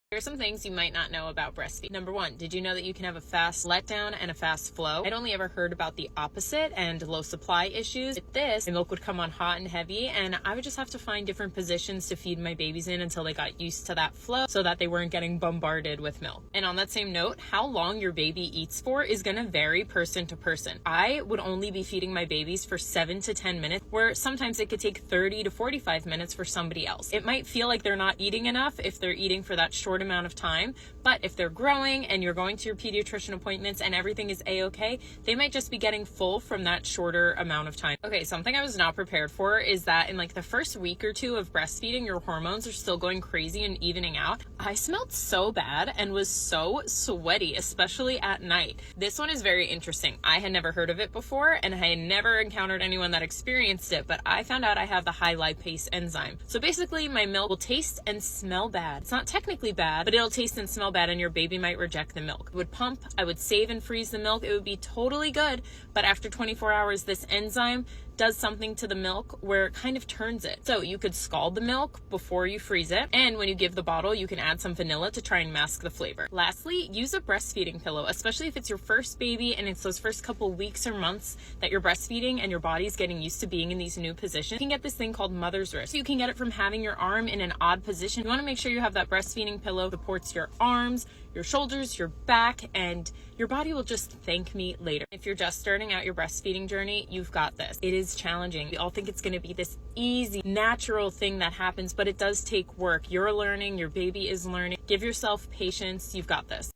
Here's some things you might not know about breastfeeding. Number one, did you know that you can have a fast letdown and a fast flow? I'd only ever heard about the opposite and low supply issues. With this, the milk would come on hot and heavy, and I would just have to find different positions to feed my babies in until they got used to that flow so that they weren't getting bombarded with milk. And on that same note, how long your baby eats for is gonna vary person to person. I would only be feeding my babies for 7 to 10 minutes, where sometimes it could take 30 to 45 minutes for somebody else. It might feel like they're not eating enough if they're eating for that short amount of time, but if they're growing and you're going to your pediatrician appointments and everything is a-okay, they might just be getting full from that shorter amount of time. Okay, something I was not prepared for is that in like the first week or two of breastfeeding, your hormones are still going crazy and evening out. I smelled so bad and was so sweaty, especially at night. This one is very interesting. I had never heard of it before, and I had never encountered anyone that experienced it, but I found out I have the high lipase enzyme. So basically my milk will taste and smell bad. It's not technically bad, but it'll taste and smell bad and your baby might reject the milk. It would pump, I would save and freeze the milk. It would be totally good, but after 24 hours, this enzyme does something to the milk where it kind of turns it. So you could scald the milk before you freeze it, and when you give the bottle, you can add some vanilla to try and mask the flavor. Lastly, use a breastfeeding pillow, especially if it's your first baby and it's those first couple weeks or months that you're breastfeeding and your body's getting used to being in these new positions. You can get this thing called mother's wrist. You can get it from having your arm in an odd position. You want to make sure you have that breastfeeding pillow that supports your arms, your shoulders, your back, and your body will just thank me later. If you're just starting out your breastfeeding journey, you've got this. It is challenging. We all think it's going to be this easy, natural thing that happens, but it does take work. You're learning, your baby is learning. Give yourself patience. You've got this.